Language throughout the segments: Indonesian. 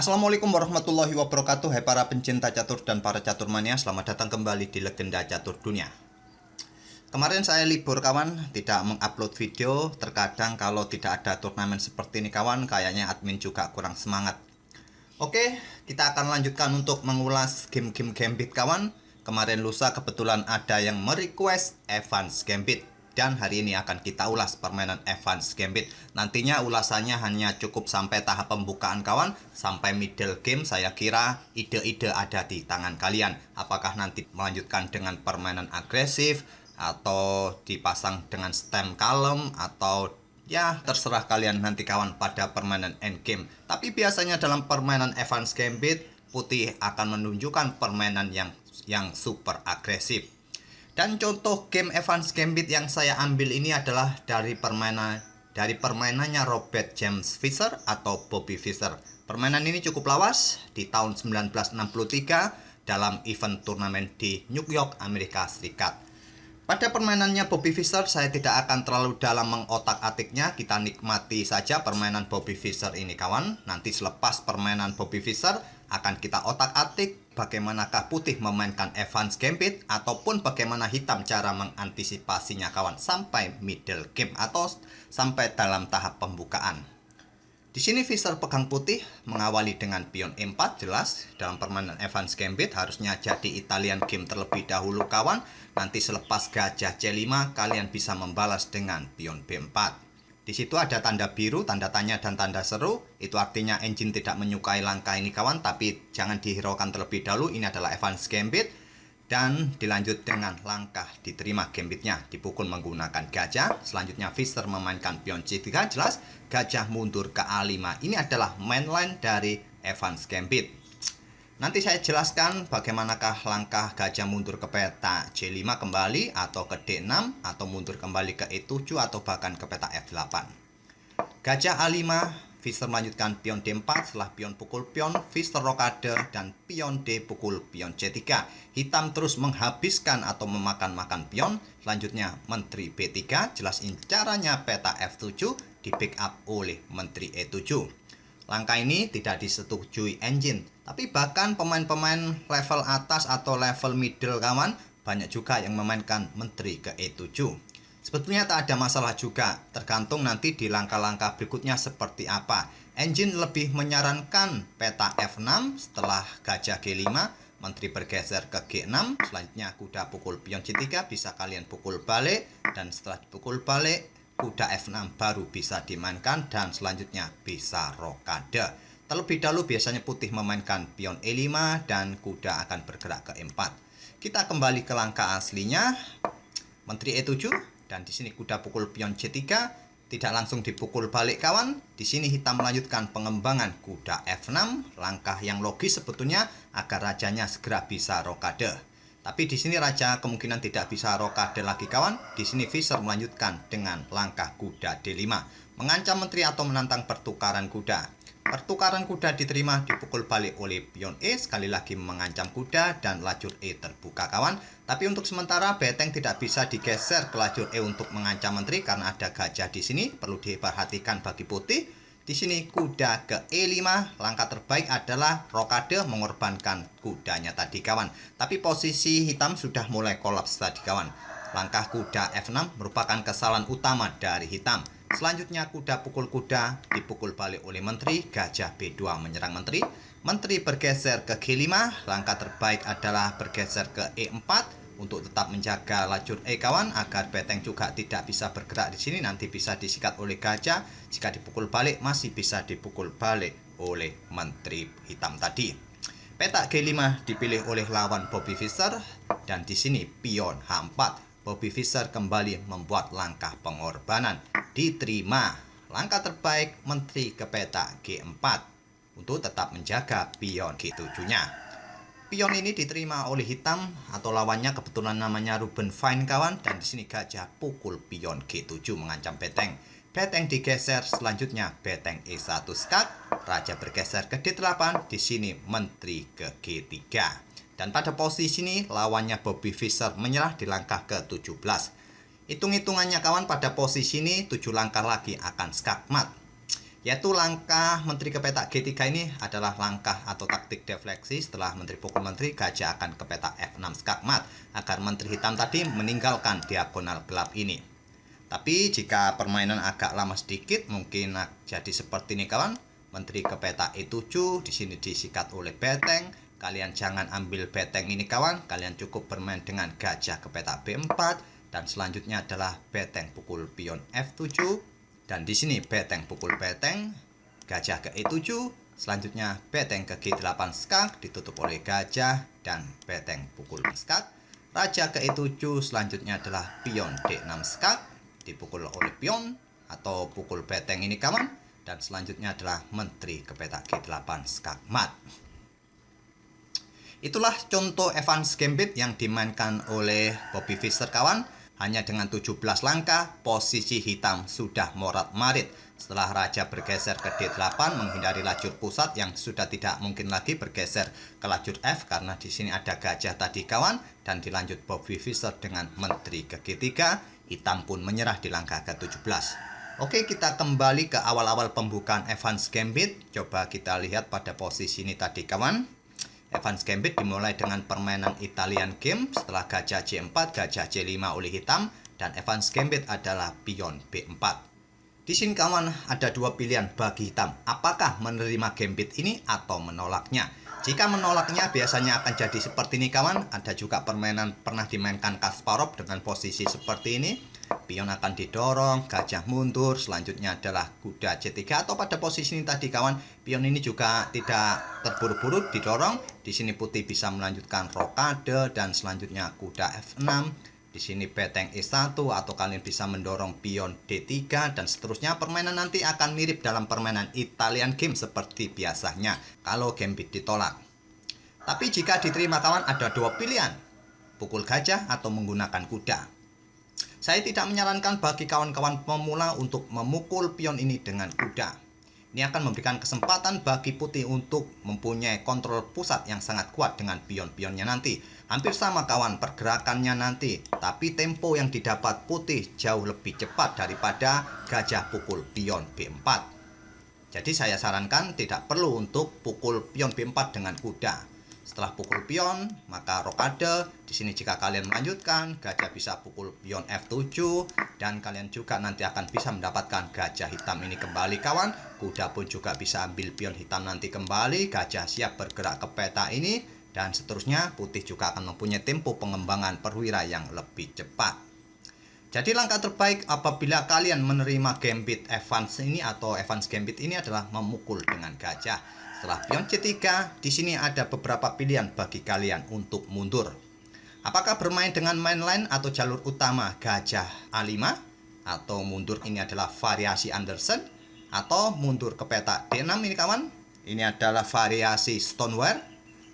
Assalamualaikum warahmatullahi wabarakatuh. Hai para pencinta catur dan para caturmania, selamat datang kembali di Legenda Catur Dunia. Kemarin saya libur kawan, tidak mengupload video. Terkadang kalau tidak ada turnamen seperti ini kawan, kayaknya admin juga kurang semangat. Oke, kita akan lanjutkan untuk mengulas game-game Gambit kawan. Kemarin lusa kebetulan ada yang merequest Evans Gambit, dan hari ini akan kita ulas permainan Evans Gambit. Nantinya ulasannya hanya cukup sampai tahap pembukaan kawan. Sampai middle game saya kira ide-ide ada di tangan kalian. Apakah nanti melanjutkan dengan permainan agresif, atau dipasang dengan stem kalem, atau ya terserah kalian nanti kawan pada permainan endgame. Tapi biasanya dalam permainan Evans Gambit, putih akan menunjukkan permainan yang super agresif. Dan contoh game Evans Gambit yang saya ambil ini adalah dari permainannya Robert James Fischer atau Bobby Fischer. Permainan ini cukup lawas di tahun 1963 dalam event turnamen di New York, Amerika Serikat. Pada permainannya Bobby Fischer saya tidak akan terlalu dalam mengotak-atiknya. Kita nikmati saja permainan Bobby Fischer ini kawan. Nanti selepas permainan Bobby Fischer akan kita otak-atik bagaimanakah putih memainkan Evans Gambit, ataupun bagaimana hitam cara mengantisipasinya kawan sampai middle game atau sampai dalam tahap pembukaan. Di sini Fischer pegang putih, mengawali dengan pion E4. Jelas dalam permainan Evans Gambit harusnya jadi Italian game terlebih dahulu kawan. Nanti selepas gajah C5 kalian bisa membalas dengan pion B4. Di situ ada tanda biru, tanda tanya dan tanda seru. Itu artinya engine tidak menyukai langkah ini kawan, tapi jangan dihiraukan terlebih dahulu. Ini adalah Evans Gambit. Dan dilanjut dengan langkah diterima gambitnya, dipukul menggunakan gajah. Selanjutnya Fischer memainkan pion C3, jelas gajah mundur ke A5. Ini adalah mainline dari Evans Gambit. Nanti saya jelaskan bagaimanakah langkah gajah mundur ke peta C5 kembali, atau ke D6, atau mundur kembali ke E7, atau bahkan ke peta F8. Gajah A5, Fischer melanjutkan pion D4, setelah pion pukul pion, Fischer rokade, dan pion D pukul pion C3. Hitam terus menghabiskan atau memakan-makan pion. Selanjutnya menteri B3, jelas incarannya peta F7, di backup oleh menteri E7. Langkah ini tidak disetujui engine, tapi bahkan pemain-pemain level atas atau level middle kawan, banyak juga yang memainkan menteri ke E7. Sebetulnya tak ada masalah juga, tergantung nanti di langkah-langkah berikutnya seperti apa. Engine lebih menyarankan peta F6 setelah gajah G5, menteri bergeser ke G6, selanjutnya kuda pukul pion C3, bisa kalian pukul balik, dan setelah dipukul balik, kuda F6 baru bisa dimainkan, dan selanjutnya bisa rokade. Terlebih dahulu biasanya putih memainkan pion E5 dan kuda akan bergerak ke E4. Kita kembali ke langkah aslinya, menteri E7. Dan di sini kuda pukul pion C3, tidak langsung dipukul balik kawan. Di sini hitam melanjutkan pengembangan kuda F6, langkah yang logis sebetulnya agar rajanya segera bisa rokade. Tapi di sini raja kemungkinan tidak bisa rokade lagi kawan. Di sini Fischer melanjutkan dengan langkah kuda D5, mengancam menteri atau menantang pertukaran kuda. Pertukaran kuda diterima, dipukul balik oleh pion E, sekali lagi mengancam kuda, dan lajur E terbuka kawan. Tapi untuk sementara beteng tidak bisa digeser ke lajur E untuk mengancam menteri karena ada gajah di sini. Perlu diperhatikan bagi putih. Di sini kuda ke E5, langkah terbaik adalah rokade mengorbankan kudanya tadi kawan. Tapi posisi hitam sudah mulai kolaps tadi kawan. Langkah kuda F6 merupakan kesalahan utama dari hitam. Selanjutnya kuda pukul kuda, dipukul balik oleh menteri, gajah B2 menyerang menteri. Menteri bergeser ke G5, langkah terbaik adalah bergeser ke E4 untuk tetap menjaga lajur E kawan, agar beteng juga tidak bisa bergerak di sini. Nanti bisa disikat oleh gajah. Jika dipukul balik masih bisa dipukul balik oleh menteri hitam tadi. Peta G5 dipilih oleh lawan Bobby Fischer, dan di sini pion H4. Bobby Fischer kembali membuat langkah pengorbanan, diterima. Langkah terbaik menteri ke peta G4 untuk tetap menjaga pion G7-nya. Pion ini diterima oleh hitam atau lawannya, kebetulan namanya Ruben Fine kawan, dan di sini gajah pukul pion G7 mengancam beteng. Beteng digeser, selanjutnya beteng E1 skak, raja bergeser ke D8, di sini menteri ke G3. Dan pada posisi ini lawannya Bobby Fischer menyerah di langkah ke-17. Hitung-hitungannya kawan, pada posisi ini 7 langkah lagi akan skakmat. Yaitu langkah menteri ke petak G3 ini adalah langkah atau taktik defleksi. Setelah menteri pukul menteri, gajah akan ke petak F6 skak mat agar menteri hitam tadi meninggalkan diagonal gelap ini. Tapi jika permainan agak lama sedikit, mungkin jadi seperti ini kawan. Menteri ke petak E7, di sini disikat oleh beteng. Kalian jangan ambil beteng ini kawan, kalian cukup bermain dengan gajah ke petak B4 dan selanjutnya adalah beteng pukul pion F7 dan di sini beteng pukul beteng, gajah ke E7, selanjutnya beteng ke G8 skak ditutup oleh gajah dan beteng pukul skak. Raja ke E7, selanjutnya adalah pion D6 skak dipukul oleh pion atau pukul beteng ini kawan. Dan selanjutnya adalah menteri ke petak G8 skak mat. Itulah contoh Evans Gambit yang dimainkan oleh Bobby Fischer kawan. Hanya dengan 17 langkah, posisi hitam sudah morat-marit. Setelah raja bergeser ke D8 menghindari lajur pusat yang sudah tidak mungkin lagi bergeser ke lajur F karena di sini ada gajah tadi kawan, dan dilanjut Bobby Fischer dengan menteri ke G3. Hitam pun menyerah di langkah ke-17. Oke, kita kembali ke awal-awal pembukaan Evans Gambit. Coba kita lihat pada posisi ini tadi kawan. Evans Gambit dimulai dengan permainan Italian game. Setelah gajah C4, gajah C5 oleh hitam. Dan Evans Gambit adalah pion B4. Di sini kawan ada dua pilihan bagi hitam. Apakah menerima gambit ini atau menolaknya? Jika menolaknya biasanya akan jadi seperti ini kawan. Ada juga permainan pernah dimainkan Kasparov dengan posisi seperti ini. Pion akan didorong, gajah mundur, selanjutnya adalah kuda C3 atau pada posisi ini tadi kawan, pion ini juga tidak terburu-buru didorong. Di sini putih bisa melanjutkan rokade dan selanjutnya kuda F6. Di sini beteng E1 atau kalian bisa mendorong pion D3 dan seterusnya. Permainan nanti akan mirip dalam permainan Italian game seperti biasanya kalau gambit ditolak. Tapi jika diterima kawan ada dua pilihan, pukul gajah atau menggunakan kuda. Saya tidak menyarankan bagi kawan-kawan pemula untuk memukul pion ini dengan kuda. Ini akan memberikan kesempatan bagi putih untuk mempunyai kontrol pusat yang sangat kuat dengan pion-pionnya nanti. Hampir sama kawan pergerakannya nanti, tapi tempo yang didapat putih jauh lebih cepat daripada gajah pukul pion B4. Jadi saya sarankan tidak perlu untuk pukul pion B4 dengan kuda. Setelah pukul pion, maka rokade. Di sini jika kalian melanjutkan, gajah bisa pukul pion F7 dan kalian juga nanti akan bisa mendapatkan gajah hitam ini kembali kawan. Kuda pun juga bisa ambil pion hitam nanti kembali, gajah siap bergerak ke peta ini dan seterusnya. Putih juga akan mempunyai tempo pengembangan perwira yang lebih cepat. Jadi langkah terbaik apabila kalian menerima gambit Evans ini atau Evans Gambit ini adalah memukul dengan gajah. Setelah pion C3, di sini ada beberapa pilihan bagi kalian untuk mundur. Apakah bermain dengan mainline atau jalur utama gajah A5 atau mundur ini adalah variasi Anderson atau mundur ke petak D6 ini kawan. Ini adalah variasi Stoneware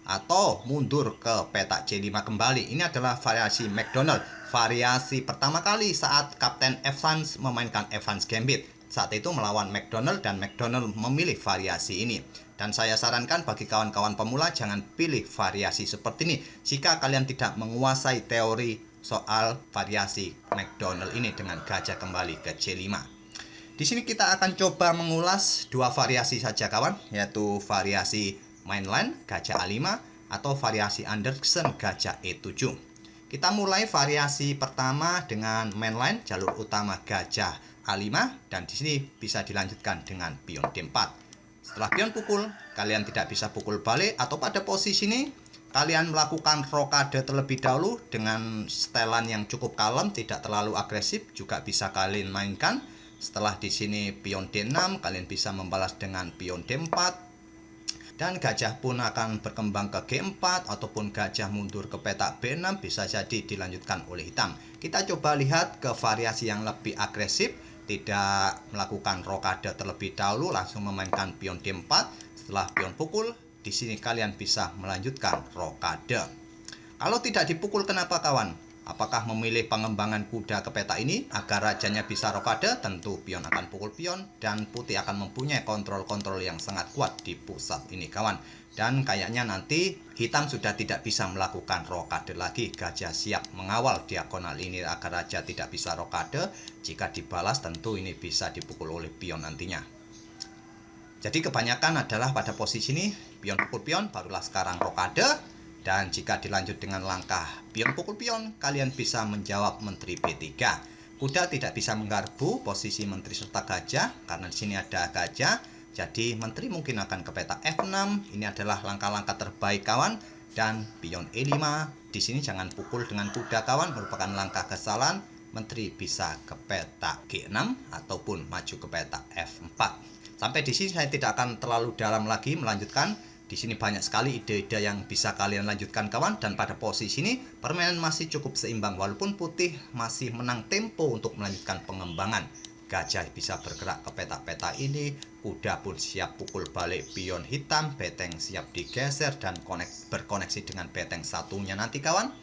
atau mundur ke petak C5 kembali. Ini adalah variasi McDonald. Variasi pertama kali saat Kapten Evans memainkan Evans Gambit. Saat itu melawan McDonald dan McDonald memilih variasi ini. Dan saya sarankan bagi kawan-kawan pemula jangan pilih variasi seperti ini jika kalian tidak menguasai teori soal variasi McDonald ini dengan gajah kembali ke C5. Di sini kita akan coba mengulas dua variasi saja kawan, yaitu variasi mainline gajah A5 atau variasi Anderson gajah E7. Kita mulai variasi pertama dengan mainline jalur utama gajah A5 dan di sini bisa dilanjutkan dengan pion D4. Setelah pion pukul, kalian tidak bisa pukul balik atau pada posisi ini kalian melakukan rokade terlebih dahulu dengan setelan yang cukup kalem, tidak terlalu agresif, juga bisa kalian mainkan. Setelah di sini pion D6, kalian bisa membalas dengan pion D4 dan gajah pun akan berkembang ke G4 ataupun gajah mundur ke petak B6 bisa jadi dilanjutkan oleh hitam. Kita coba lihat ke variasi yang lebih agresif. Tidak melakukan rokade terlebih dahulu, langsung memainkan pion D4. Setelah pion pukul, di sini kalian bisa melanjutkan rokade. Kalau tidak dipukul kenapa kawan? Apakah memilih pengembangan kuda ke peta ini agar rajanya bisa rokade? Tentu pion akan pukul pion dan putih akan mempunyai kontrol-kontrol yang sangat kuat di pusat ini kawan. Dan kayaknya nanti hitam sudah tidak bisa melakukan rokade lagi. Gajah siap mengawal diagonal ini agar raja tidak bisa rokade. Jika dibalas tentu ini bisa dipukul oleh pion nantinya. Jadi kebanyakan adalah pada posisi ini pion pukul pion, barulah sekarang rokade. Dan jika dilanjut dengan langkah pion pukul pion, kalian bisa menjawab menteri B3. Kuda tidak bisa menggarpu posisi menteri serta gajah karena di sini ada gajah. Jadi menteri mungkin akan ke peta F6. Ini adalah langkah-langkah terbaik kawan. Dan pion E5. Di sini jangan pukul dengan kuda kawan, merupakan langkah kesalahan. Menteri bisa ke peta G6 ataupun maju ke peta F4. Sampai di sini saya tidak akan terlalu dalam lagi melanjutkan. Di sini banyak sekali ide-ide yang bisa kalian lanjutkan kawan, dan pada posisi ini permainan masih cukup seimbang walaupun putih masih menang tempo untuk melanjutkan pengembangan. Gajah bisa bergerak ke peta-peta ini, kuda pun siap pukul balik pion hitam, beteng siap digeser dan berkoneksi dengan beteng satunya nanti kawan.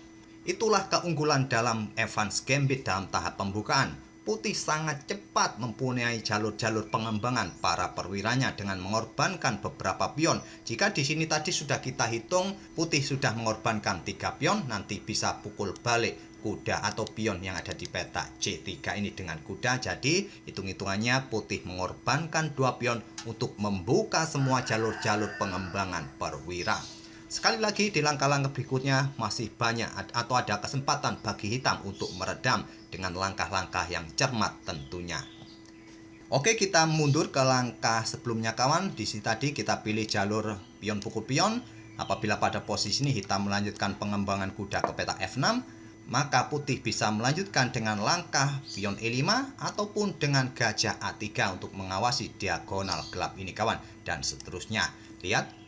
Itulah keunggulan dalam Evans Gambit dalam tahap pembukaan. Putih sangat cepat mempunyai jalur-jalur pengembangan para perwiranya dengan mengorbankan beberapa pion. Jika di sini tadi sudah kita hitung, putih sudah mengorbankan 3 pion, nanti bisa pukul balik kuda atau pion yang ada di peta C3 ini dengan kuda. Jadi hitung-hitungannya putih mengorbankan 2 pion untuk membuka semua jalur-jalur pengembangan perwira. Sekali lagi di langkah-langkah berikutnya masih banyak atau ada kesempatan bagi hitam untuk meredam dengan langkah-langkah yang cermat tentunya. Oke, kita mundur ke langkah sebelumnya kawan. Di sini tadi kita pilih jalur pion pukul pion. Apabila pada posisi ini hitam melanjutkan pengembangan kuda ke peta F6, maka putih bisa melanjutkan dengan langkah pion E5 ataupun dengan gajah A3 untuk mengawasi diagonal gelap ini kawan, dan seterusnya. Lihat,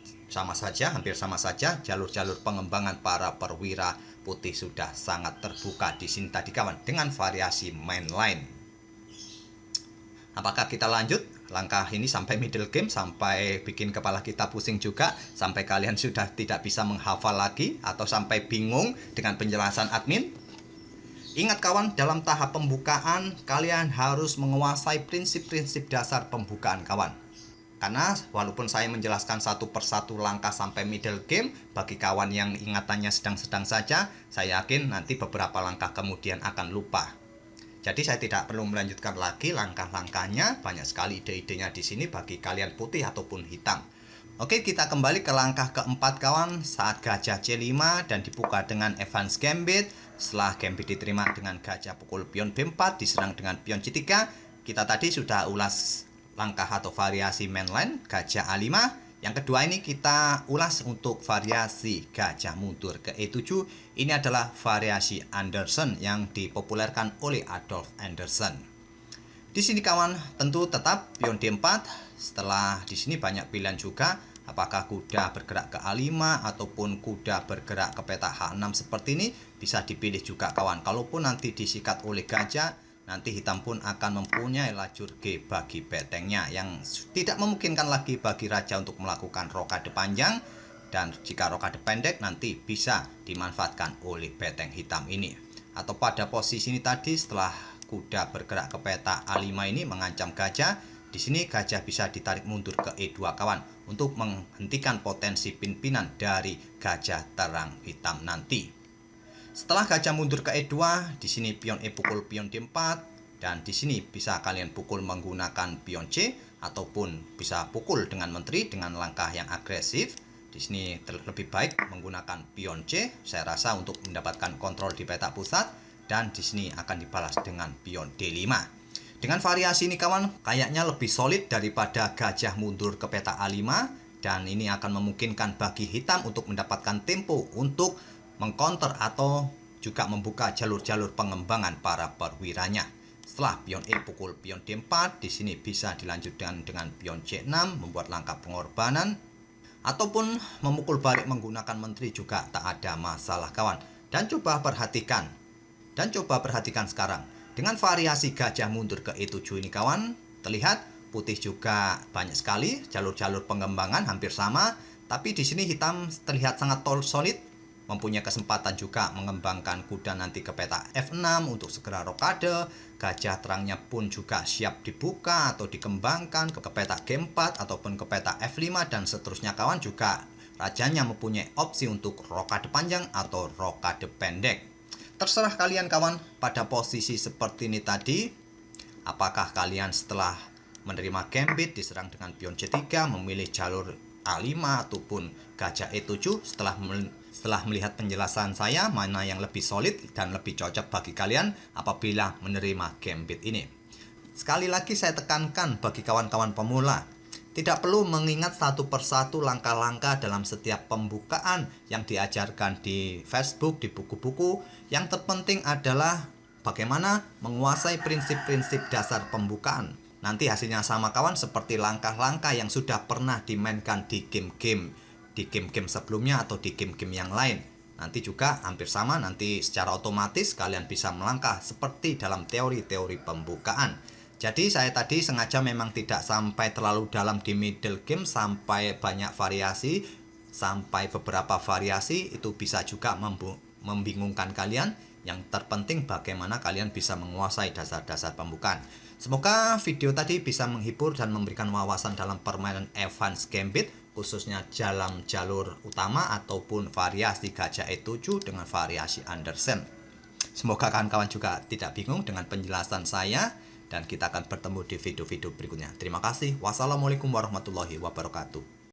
hampir sama saja jalur-jalur pengembangan para perwira. Putih sudah sangat terbuka di sini tadi kawan dengan variasi mainline. Apakah kita lanjut langkah ini sampai middle game, sampai bikin kepala kita pusing juga, sampai kalian sudah tidak bisa menghafal lagi atau sampai bingung dengan penjelasan admin? Ingat kawan, dalam tahap pembukaan kalian harus menguasai prinsip-prinsip dasar pembukaan kawan. Karena walaupun saya menjelaskan satu persatu langkah sampai middle game, bagi kawan yang ingatannya sedang-sedang saja, saya yakin nanti beberapa langkah kemudian akan lupa. Jadi saya tidak perlu melanjutkan lagi langkah-langkahnya, banyak sekali ide-idenya di sini bagi kalian putih ataupun hitam. Oke, kita kembali ke langkah keempat kawan, saat gajah C5 dan dibuka dengan Evans Gambit. Setelah Gambit diterima dengan gajah pukul pion B4, diserang dengan pion C3. Kita tadi sudah ulas langkah atau variasi mainline gajah A5. Yang kedua ini kita ulas untuk variasi gajah mundur ke E7. Ini adalah variasi Anderson yang dipopulerkan oleh Adolf Anderson. Di sini kawan tentu tetap pion D4. Setelah di sini banyak pilihan juga, apakah kuda bergerak ke A5 ataupun kuda bergerak ke peta H6 seperti ini, bisa dipilih juga kawan. Kalaupun nanti disikat oleh gajah, nanti hitam pun akan mempunyai lajur G bagi betengnya yang tidak memungkinkan lagi bagi raja untuk melakukan rokade panjang, dan jika rokade pendek nanti bisa dimanfaatkan oleh beteng hitam ini. Atau pada posisi ini tadi setelah kuda bergerak ke peta A5 ini mengancam gajah, di sini gajah bisa ditarik mundur ke E2 kawan untuk menghentikan potensi pimpinan dari gajah terang hitam nanti. Setelah gajah mundur ke E2, di sini pion E pukul pion D4, dan di sini bisa kalian pukul menggunakan pion C ataupun bisa pukul dengan menteri dengan langkah yang agresif. Di sini lebih baik menggunakan pion C, saya rasa untuk mendapatkan kontrol di peta pusat, dan di sini akan dibalas dengan pion D5. Dengan variasi ini kawan, kayaknya lebih solid daripada gajah mundur ke peta A5, dan ini akan memungkinkan bagi hitam untuk mendapatkan tempo untuk mengcounter atau juga membuka jalur-jalur pengembangan para perwiranya. Setelah pion E pukul pion D4, di sini bisa dilanjutkan dengan pion C6 membuat langkah pengorbanan, ataupun memukul balik menggunakan menteri juga tak ada masalah kawan. Dan coba perhatikan sekarang dengan variasi gajah mundur ke E7 ini kawan, terlihat putih juga banyak sekali jalur-jalur pengembangan hampir sama, tapi di sini hitam terlihat sangat solid, mempunyai kesempatan juga mengembangkan kuda nanti ke peta F6 untuk segera rokade. Gajah terangnya pun juga siap dibuka atau dikembangkan ke peta G4 ataupun ke peta F5 dan seterusnya kawan. Juga rajanya mempunyai opsi untuk rokade panjang atau rokade pendek. Terserah kalian kawan pada posisi seperti ini tadi. Apakah kalian setelah menerima gambit, diserang dengan pion C3, memilih jalur A5 ataupun gajah E7. Setelah melihat penjelasan saya, mana yang lebih solid dan lebih cocok bagi kalian apabila menerima gambit ini. Sekali lagi saya tekankan bagi kawan-kawan pemula, tidak perlu mengingat satu persatu langkah-langkah dalam setiap pembukaan yang diajarkan di Facebook, di buku-buku. Yang terpenting adalah bagaimana menguasai prinsip-prinsip dasar pembukaan. Nanti hasilnya sama kawan seperti langkah-langkah yang sudah pernah dimainkan di game-game sebelumnya atau di game-game yang lain. Nanti juga hampir sama, nanti secara otomatis kalian bisa melangkah seperti dalam teori-teori pembukaan. Jadi saya tadi sengaja memang tidak sampai terlalu dalam di middle game, sampai banyak variasi, sampai beberapa variasi itu bisa juga membingungkan kalian. Yang terpenting bagaimana kalian bisa menguasai dasar-dasar pembukaan. Semoga video tadi bisa menghibur dan memberikan wawasan dalam permainan advance gambit, khususnya dalam jalur utama ataupun variasi gajah E7 dengan variasi Andersen. Semoga kawan-kawan juga tidak bingung dengan penjelasan saya, dan kita akan bertemu di video-video berikutnya. Terima kasih. Wassalamualaikum warahmatullahi wabarakatuh.